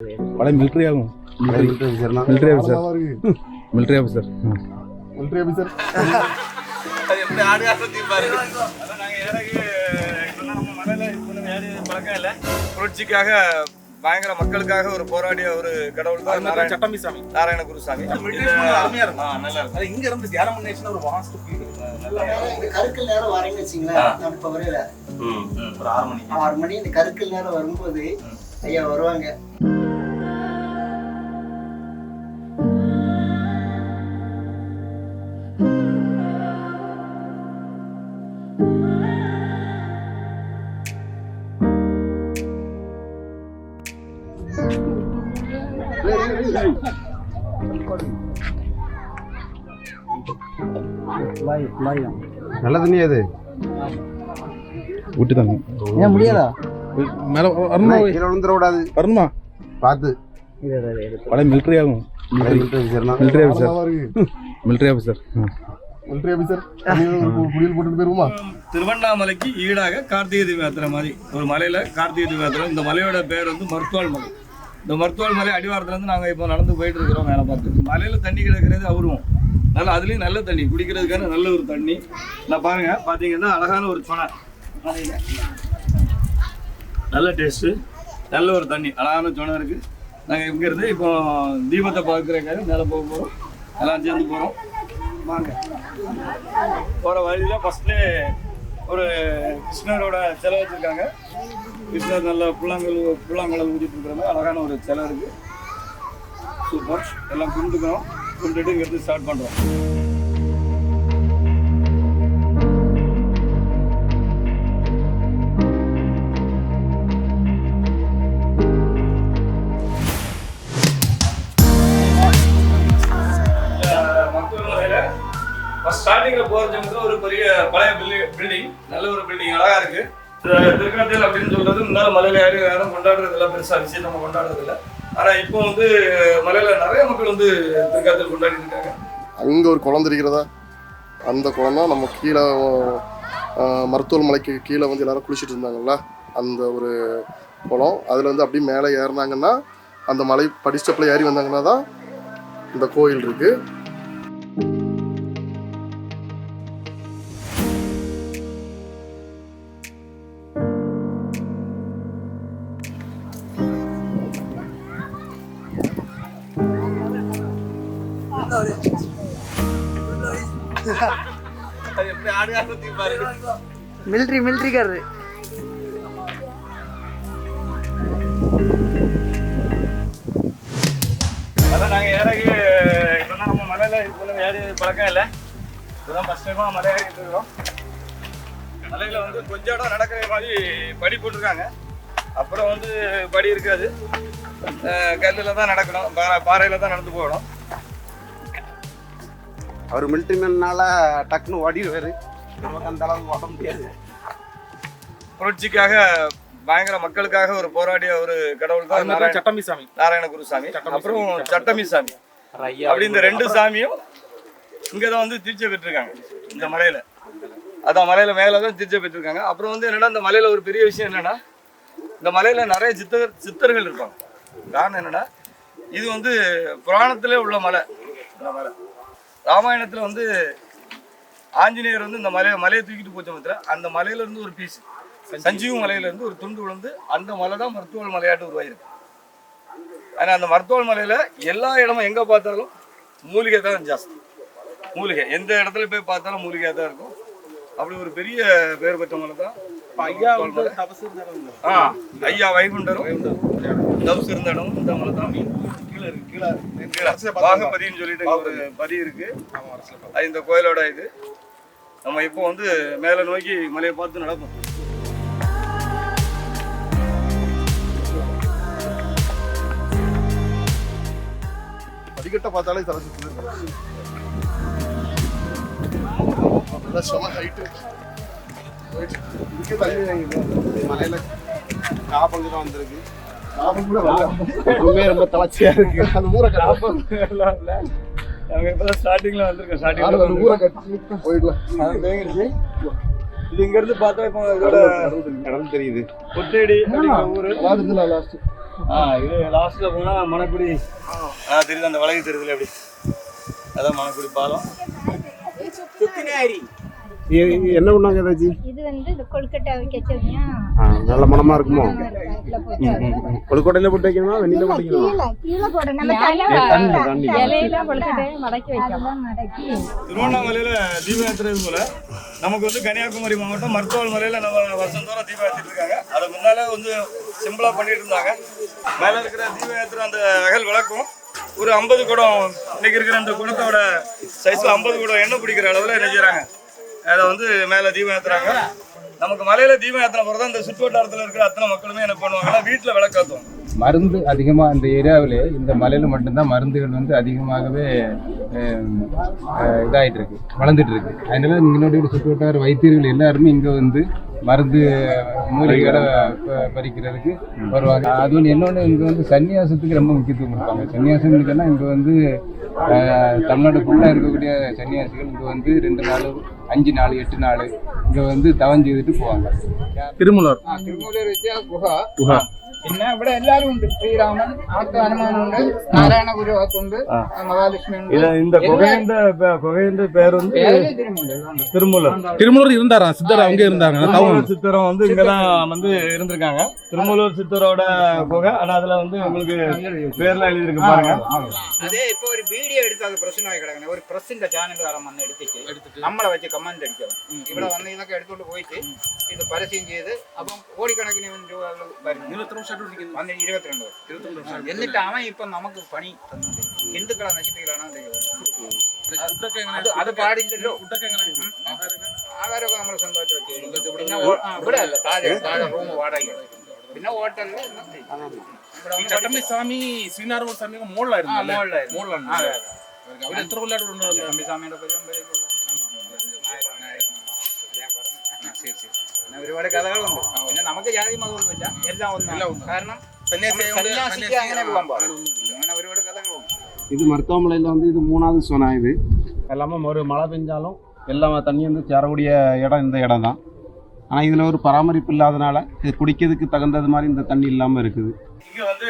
பழைய மிலிட்ரி ஆகும். Military officer. Military officer. Military officer. அது எப்படி ஆடுகாசத்தி பாருங்க. அதான் நாங்கள் ஏறகு நம்ம மலையில் இப்போ பழக்கம் இல்லை. புரட்சிக்காக பயங்கர மக்களுக்காக ஒரு போராடிய ஒரு கடவுள் தான் சட்டம்பிசாமி நாராயண குருசாமி. அருமையா இருக்கும். நல்லா இருக்கும். அது இங்க இருந்து தியானம் பண்ணிச்சுன்னா ஒரு வாஸ்து கருக்கல் நேரம் வரீங்கன்னு வச்சுங்களேன். நம்ம இப்போ வரையில ஒரு 6 மணி இந்த கருக்கல் நேரம் வரும்போது ஐயா வருவாங்க. நல்ல தண்ணி அது விட்டு தாங்க. ஏன் முடியாதா? மேலே வரணுமா? கீழே விழுந்துடக்கூடாது. வரணுமா? பார்த்து. பழைய மிலிட்ரி ஆகும். Military officer. Military officer. Military officer. புடியல் போட்டு போயிருமா? திருவண்ணாமலைக்கு ஈடாக கார்த்திகை தீபயாத்திரை மாதிரி ஒரு மலையில கார்த்திகை தீபயாத்திரை. இந்த மலையோட பேர் வந்து மருத்துவாள் மலை. இந்த மருத்துவாள் மலை அடிவாரத்துலேருந்து நாங்கள் இப்போ நடந்து போயிட்டு இருக்கிறோம். மேலே பார்த்து மலையில் தண்ணி கிடக்கிறது அவரும் நல்லா, அதுலேயும் நல்ல தண்ணி குடிக்கிறதுக்கான நல்ல ஒரு தண்ணி. நான் பாருங்க, பார்த்தீங்கன்னா அழகான ஒரு சொனை, நல்ல டேஸ்ட்டு, நல்ல ஒரு தண்ணி, அழகான சொனை இருக்குது. நாங்கள் இங்கேருந்து இப்போ தீபத்தை பார்க்குறக்காக மேலே போக போகிறோம். எல்லாம் சேர்ந்து போகிறோம். வாங்க. போகிற வழியில் ஃபஸ்ட்லே ஒரு கிருஷ்ணரோட சிலை வச்சுருக்காங்க. கிருஷ்ணர் நல்ல புல்லாங்கல் ஊற்றிட்டு இருக்கிற மாதிரி அழகான ஒரு சிலை இருக்குது. சூப்பர். எல்லாம் கும்பிட்டுக்கிறோம். கும்பிட்டுட்டு இங்கேருந்து ஸ்டார்ட் பண்ணுறோம். ஸ்டார்டிங்கில் போகிறதுக்கு ஒரு பெரிய பழைய பில்டிங், நல்ல ஒரு பில்டிங், அழகாக இருக்குது. திருக்கணத்தில் அப்படின்னு சொல்கிறது முன்னால் மலையில் யாரும் கொண்டாடுறதில்ல, பெருசாக விஷயம் நம்ம கொண்டாடுறதில்ல. ஆனால் இப்போ வந்து மலையில் நிறைய மக்கள் வந்து திருக்கணத்தில் கொண்டாடிட்டு இருக்காங்க. அங்கே ஒரு குளம் தெரிகிறதா? அந்த குளம் தான் நம்ம கீழே மருத்துவ மலைக்கு கீழே வந்து எல்லாரும் குளிச்சுட்டு இருந்தாங்கல்ல, அந்த ஒரு குளம். அதில் வந்து அப்படியே மேலே ஏறினாங்கன்னா அந்த மலை படிஸ்டப்பில் ஏறி வந்தாங்கன்னா தான் இந்த கோயில் இருக்குது. மிலிட்ரிக்காரரு அதான் நாங்கள் ஏறகு இப்போ நம்ம மலையில் இப்போ ஏறி பழக்கம் இல்லை. இப்போதான் ஃபஸ்ட் டைமாக மலை ஏறிட்டு இருக்கிறோம். மலையில் வந்து கொஞ்சம் இடம் நடக்கிற மாதிரி படி போட்டிருக்காங்க. அப்புறம் வந்து படி இருக்காது, கல்லில் தான் நடக்கணும், பாறையில் தான் நடந்து போகணும். அவர் மிலிட்ரி மேன்னால டக்குன்னு ஓடிடுவார். நமக்கு அந்த அளவுக்கு ஓட முடியாது. புரட்சிக்காக பயங்கர மக்களுக்காக ஒரு போராடிய ஒரு கடவுள் தான் சட்டம்பிசாமி நாராயண குருசாமி. அப்புறம் சட்டம்பிசாமி அப்படி இந்த ரெண்டு சாமியும் இங்கே தான் வந்து தீட்சை பெற்றிருக்காங்க இந்த மலையில். அதான் மலையில் மேலே தான் தீட்சை பெற்றிருக்காங்க. அப்புறம் வந்து என்னென்னா, இந்த மலையில் ஒரு பெரிய விஷயம் என்னென்னா, இந்த மலையில் நிறைய சித்தர்கள் இருப்பாங்க. காரணம் என்னென்னா, இது வந்து புராணத்திலே உள்ள மலை. இந்த மலை ராமாயணத்தில் வந்து ஆஞ்சநேயர் வந்து இந்த மலையை தூக்கிட்டு போச்ச மாத்திரம் அந்த மலையிலேருந்து ஒரு பீஸ் சஞ்சீவ மலையிலேருந்து ஒரு துண்டு விழுந்து அந்த மலை தான் மருத்துவ மலையாட்டு உருவாயிருக்கு. ஆனால் அந்த மருத்துவ மலையில் எல்லா இடமும் எங்கே பார்த்தாலும் மூலிகை தான் ஜாஸ்தி. மூலிகை எந்த இடத்துல போய் பார்த்தாலும் மூலிகை தான் இருக்கும். அப்படி ஒரு பெரிய பேர் பெற்ற மலை தான் ஐயா வைகுண்டரும் தவசு இருந்த இடம் இந்த மலை தான். கீழே கீழே பாகபதின்னு சொல்லிட்டு ஒரு பதி இருக்கு. இந்த கோயிலோட இது. நம்ம இப்போ வந்து மேலே நோக்கி மலையை பார்த்து நடப்போம். படிக்கட்ட பார்த்தாலே தலை சுற்றுது. மலையில காப்பங்கு தான் வந்திருக்கு. ரொம்ப தளர்ச்சியா இருக்கு. அந்த ஊரை காப்பம் நாங்கள் இப்போ தான் ஸ்டார்டிங்கில் வந்திருக்கோம். ஸ்டார்டிங்கில் ஊரை கட்டி போயிடலாம். இது இங்கேருந்து பார்த்தா இப்போ இதோட இடம் தெரியுது. கொட்டேடி ஊர். இது லாஸ்ட்ல போனா மணக்குடி தெரியுது, அந்த வளைவு தெரியுதுல எப்படி, அதான் மணக்குடி பாலம். என்ன பண்ணாங்க ஏதாச்சும்? இது வந்து இந்த கொழுக்கட்டை வைக்கச்சோம்னா நல்ல மனமா இருக்குமோ? கொழுக்கட்டையில போட்டு வைக்கணுமா வெண்ணில போட்டு வைக்கணுமா? கீழே போட நம்ம இலையில கொழுக்கட்டை மடக்கி வைக்கலாம். மடக்கி திருவண்ணாமலையில தீபம் ஏற்றுறது போல நமக்கு வந்து கன்னியாகுமரி மாவட்டம் மருத்துவ மலையில நம்ம வருஷந்தோறும் தீபம் ஏற்றிட்டு இருக்காங்க. அதை முன்னால வந்து சிம்பிளா பண்ணிட்டு இருந்தாங்க. மேல இருக்கிற தீபம் ஏற்றுற அந்த அகல் விளக்கும் ஒரு 50 குடம், இன்னைக்கு இருக்கிற அந்த குடத்தோட சைஸ்ல 50 குடம் எண்ணெய் பிடிக்கிற அளவுல என்ன செய்யறாங்க, அதை வந்து மேல தீபம் ஏத்துறாங்க. நமக்கு மலையில தீபம் ஏற்றின பிறகு அந்த சுற்று வட்டாரத்தில் இருக்கிற அத்தனை மக்களுமே என்ன பண்ணுவாங்கன்னா வீட்டில் விளக்காத்துவாங்க. மருந்து அதிகமாக இந்த ஏரியாவில் இந்த மலையில் மட்டும்தான் மருந்துகள் வந்து அதிகமாகவே இதாகிட்டு இருக்கு, வளர்ந்துட்டு இருக்கு. அதனால இங்களுடைய சுற்று வட்டார வைத்தியர்கள் எல்லாருமே இங்கே வந்து மருந்து மூலிகைகளை பறிக்கிறதுக்கு வருவாங்க. அது ஒன்று இன்னொன்று, இங்கே வந்து சன்னியாசத்துக்கு ரொம்ப முக்கியத்துவம் கொடுப்பாங்க. சன்னியாசங்களுக்குன்னா இங்கே வந்து தமிழ்நாடு ஃபுல்லாக இருக்கக்கூடிய சன்னியாசிகள் இங்கே வந்து 2 நாள் 5 நாள் 8 நாள் இங்கே வந்து தவம் செய்துட்டு போவாங்க. திருமூலர் வச்சா குஹா പിന്നെ ഇവിടെ എല്ലാരും ഉണ്ട്. ശ്രീരാമൻ, ഹനുമാനുണ്ട്, നാരായണ ഗുരു ഉണ്ട്, മഹാലക്ഷ്മി ഉണ്ട്. இந்த குகையின் பேர் வந்து திருமூலர். திருமூலர் இருந்தாரா? சித்தர் அவங்க இருந்தாங்க. திருமூலர் சித்தரம் வந்து இங்கதான் வந்து இருந்திருக்காங்க. திருமூலர் சித்தரோட குகை. ஆனா அதுல வந்து உங்களுக்கு பேர்லாம் எழுதிருக்கு பாருங்க. அதே இப்போ ஒரு வீடியோ எடுத்து அது பிரச்சனை கிடக்குது. ஒரு பிரசிந்த சேனல்காரன் வந்து எடுத்துட்டு நம்மளை வச்சு கமெண்ட் அடிக்கணும். இவ்வளவு வந்து இதൊക്കെ எடுத்துட்டு போயிட்டு இது பரிசீலனை செய்து அப்போ கோடிக்கணக்கிന് வந்து 22 வருஷம் എന്നിട്ട് അവൻ ഇപ്പൊ നമുക്ക് പണി ഹിന്ദുക്കളെ നശിപ്പിക്കലാണ്. അത് പാടില്ലല്ലോ. ആഹാരമൊക്കെ നമ്മൾ സ്വന്തമായിട്ട് വെച്ച് പിന്നെ ഇവിടെ അല്ല, താഴെ റൂം വാടക, പിന്നെ ഹോട്ടലില് ചട്ടമ്പിസ്വാമി ശ്രീനാരായണ സ്വാമി മുകളിലായിരുന്നു. ചട്ടമ്പിസ്വാമിയുടെ പരമ്പരയ്ക്കുള്ള ഒരുപാട് കഥകളുണ്ട്. പിന്നെ നമുക്ക് ജാതി മതമൊന്നുമില്ല, എല്ലാം ഒന്നും. കാരണം സന്യാസിക്ക് അങ്ങനെ പോകാൻ പാടില്ല. അങ്ങനെ ഒരുപാട് കഥകളുണ്ട്. இது மருத்துவமனையில் வந்து இது 3வது சோனா. இது எல்லாமே ஒரு மழை பெஞ்சாலும் எல்லாம் தண்ணி வந்து சேரக்கூடிய இடம் இந்த இடம் தான். ஆனால் இதில் ஒரு பராமரிப்பு இல்லாதனால இது குடிக்கிறதுக்கு தகுந்தது மாதிரி இந்த தண்ணி இல்லாமல் இருக்குது. இங்க வந்து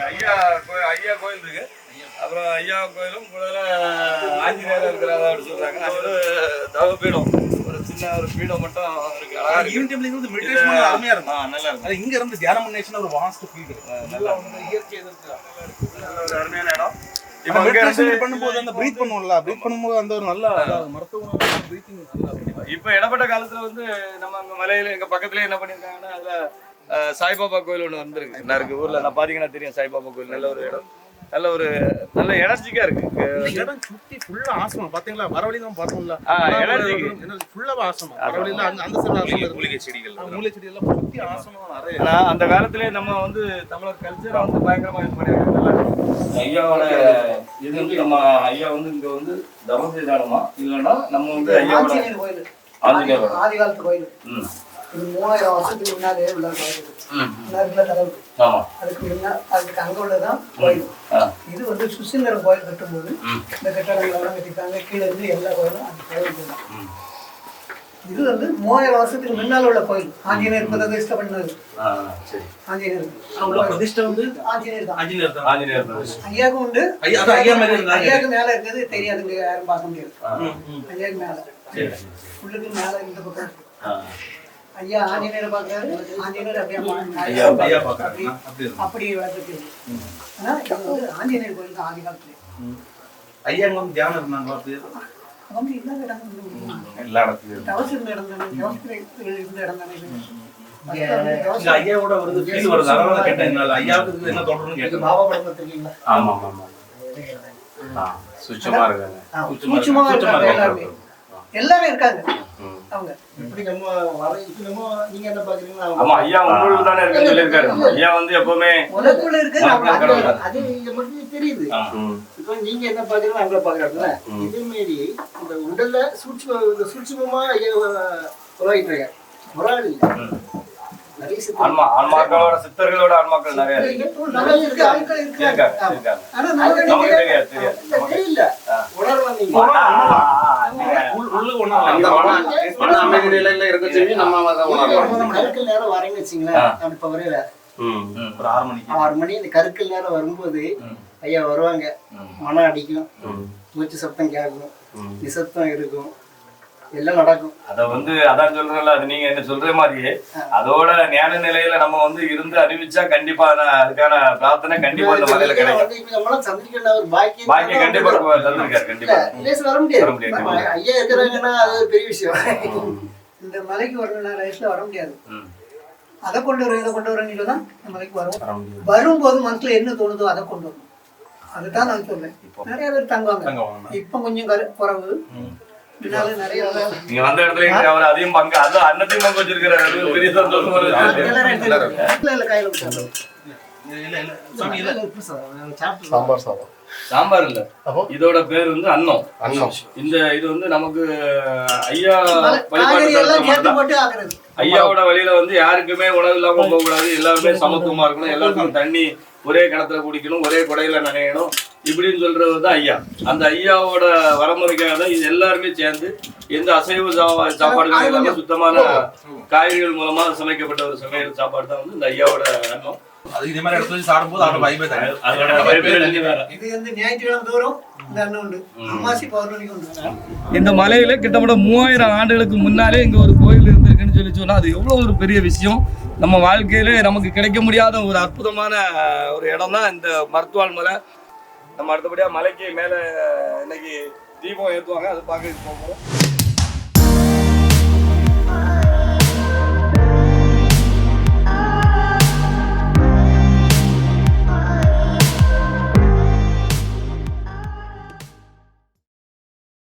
ஐயா கோயில் இருக்கு. அப்புறம் ஐயா கோயிலும் ஆஞ்சநேயர் இருக்கிறதா சொல்றாங்க. அது ஒரு தவ பீடம், ஒரு சின்ன ஒரு பீடம் மட்டும் இருக்கு. அழகா இருக்கு. மெடிடேஷன் அருமையா இருக்கும். நல்லா இருக்கும். அது இங்க இருந்து தியானம் பண்ணேஷன் ஒரு வாஸ்ட் ஃபீல். நல்லா இயற்கை ஒரு அருமையான இடம். இப்போ மெடிடேஷன் பண்ணும்போது அந்த பிரீத் பண்ணுவோம்ல, பிரீத் பண்ணும்போது அந்த ஒரு நல்ல மருத்துவ பிரீத்திங் நல்லா. இப்போ இடப்பட்ட காலத்துல வந்து நம்ம அங்க மலையில எங்க பக்கத்துலயே என்ன பண்ணிருக்காங்கன்னா அதுல சாய்பாபா கோயில் ஒன்று வந்திருக்கு. இருக்கு ஊர்ல நான் பாத்தீங்கன்னா தெரியும். சாய்பாபா கோயில் நல்ல ஒரு இடம், நல்ல எனர்ஜிக்கா இருக்கு. இடம் சுத்தி ஃபுல்லா ஆசமா பாத்தீங்களா? வரவழி நம்ம பார்த்தோம்ல, எனர்ஜிக்கு ஃபுல்லா ஆசமா. வரவழில அந்த சைடுல மூலிகை செடிகள் எல்லாம் சுத்தி ஆசமா நிறைய. அந்த காலத்திலே நம்ம வந்து தமிழர் கல்ச்சரை வந்து பயங்கரமா இது பண்ணிருக்காங்க. ஐயாவோட இது வந்து நம்ம ஐயா வந்து இங்க வந்து தவம் செய்தாலுமா இல்லைன்னா நம்ம வந்து ஐயாவோட ஆஞ்சநேயர் ஆதி காலத்து கோயில். இது 3000 வருஷத்துக்கு முன்னாலே உள்ள கோயில். அதுக்கு முன்னாடி அதுக்கு அங்க உள்ளதான் கோயில். இது வந்து சுசீந்திரம் கோயில் கட்டும்போது இந்த கட்டடங்கள் எல்லாம் கட்டிட்டாங்க. கீழே இருந்து எல்லா கோயிலும் அந்த கோயில் தான். இது வந்து 3000 வருஷத்துக்கு முன்னால் உள்ள கோயில். ஆஞ்சநேயர் பிரதிஷ்டை பண்ணது. ஆஞ்சநேயர் வந்து ஆஞ்சநேயர் தான். ஐயாவுக்கும் உண்டு. ஐயாவுக்கு மேல இருக்கிறது தெரியாதுங்க, யாரும் பார்க்க முடியாது. ஐயாவுக்கு மேல உள்ளுக்கு மேல இந்த பக்கம் ஐயா ஆஞ்சநேயரை பார்க்கறாரு. ஆஞ்சநேயர் அப்படி வளர்த்துட்டு. ஆனா இது வந்து ஆஞ்சநேயர் கோயில் தான் ஆதி காலத்துல. ஐயா வந்து தியானம் இருந்தாங்க. அவங்க எல்லா இடத்துலயும் தவசு இருந்த இடம் தானே, இருந்த இடம் தானே. ஐயாவோட ஒரு ஃபீல் வருது. அதனால கேட்டேன், ஐயாவுக்கு என்ன தொடர்புன்னு கேட்டேன். பாபா படம் பார்த்திருக்கீங்களா? ஆமா. சுச்சமா இருக்காங்க. எல்லாமே இருக்காங்க. அவங்க இப்படி நம்ம நீங்க என்ன பாக்குறீங்களா? ஆமா, ஐயா உங்களுக்குள்ள தானே இருக்குன்னு சொல்லிருக்காரு. ஐயா வந்து எப்பவுமே உனக்குள்ள இருக்கு. அது நமக்கு தெரியுது. இப்போ நீங்க என்ன பாக்குறீங்களோ அவங்கள பாக்குறாங்கல்ல. இதே மாதிரி இந்த உடல்ல சூட்சுமமா ஐயா உருவாகிட்டு இருக்காங்க. முறாள் ஆன்மாக்களோட சித்தர்களோட ஆன்மாக்கள் நிறைய இருக்கு. ஆட்கள் இருக்காங்க. ஆனா நமக்கு தெரியல. உணர்வு நீங்க கருக்கல் நேரம் வரேன்னு வச்சுங்களேன். இப்ப வரையில ஒரு 6 மணிக்கு 6 மணி இந்த கருக்கல் நேரம் வரும்போது ஐயா வருவாங்க. மனம் அடிக்கும், மூச்சு சத்தம் கேட்கும், நிசப்தம் இருக்கும், எல்லாம் நடக்கும். அத அதான் சொல்றேன்ல, அது நீங்க என்ன சொல்ற மாதிரியே அதோட ஞான நிலையில நம்ம இருந்து அறிவிச்சா கண்டிப்பா அதுக்கான பிரார்த்தனை கண்டிப்பா அந்த மலையில கிடைக்கும். நம்மளாம் சந்திரிக்க ஒரு பாக்கியம் கண்டிப்பா தந்திருக்காரு. கண்டிப்பா வர முடியாது. ஐயா இருக்கிறாங்கன்னா அது ஒரு பெரிய விஷயம். இந்த மலைக்கு வரணும் லைஃப்ல வர முடியாது. அதை கொண்டு வரும், இதை கொண்டு வரணும் தான் இந்த மலைக்கு வரும். வரும்போது மனசுல என்ன தோணுதோ அதை கொண்டு வரணும். அதுதான் நான் சொல்றேன். நிறைய பேர் தங்குவாங்க. இப்ப கொஞ்சம் குறைவு. நீங்க வந்த இடத்துல அவர் அதையும் பங்கு அது அன்னத்தையும் பங்கு வச்சிருக்கிறாரு. பெரிய சந்தோஷம். சாம்பார் சாதம். சாம்பார் இல்ல, இதோட பேர் அன்னம். இந்த இது நமக்கு ஐயா வழிபாடு. ஐயாவோட வழியில யாருக்குமே உணவு இல்லாம போக கூடாது. எல்லாருமே சமத்துவமா இருக்கணும். எல்லாருக்கும் தண்ணி ஒரே கிணத்துல குடிக்கணும், ஒரே குடையில நனையணும், இப்படின்னு சொல்றதுதான் ஐயா. அந்த ஐயாவோட வரமுறைக்காக தான் இது எல்லாருமே சேர்ந்து எந்த அசைவ சாப்பாடுகளும் இல்லாம சுத்தமான காய்கறிகள் மூலமா சமைக்கப்பட்ட ஒரு சமையல் சாப்பாடு தான் இந்த ஐயாவோட அன்னம். அது இதே மாதிரி இடத்துல சாப்பிடும்போது அதோட வைபே தனி. இது ஞாயிற்றுக்கிழமை தோறும் இந்த அன்னம் உண்டு. அமாவாசை பௌர்ணமிக்கு உண்டு. இந்த மலையில கிட்டத்தட்ட 3000 ஆண்டுகளுக்கு முன்னாலே இங்க ஒரு கோயில் இருந்திருக்குன்னு சொன்னா அது எவ்வளவு ஒரு பெரிய விஷயம். நம்ம வாழ்க்கையில நமக்கு கிடைக்க முடியாத ஒரு அற்புதமான ஒரு இடம் தான் இந்த மருத்துவாள் மலை. நம்ம அடுத்தபடியா மலைக்கு மேல இன்னைக்கு தீபம் ஏற்றுவாங்க, அது பார்க்க போகிறோம்.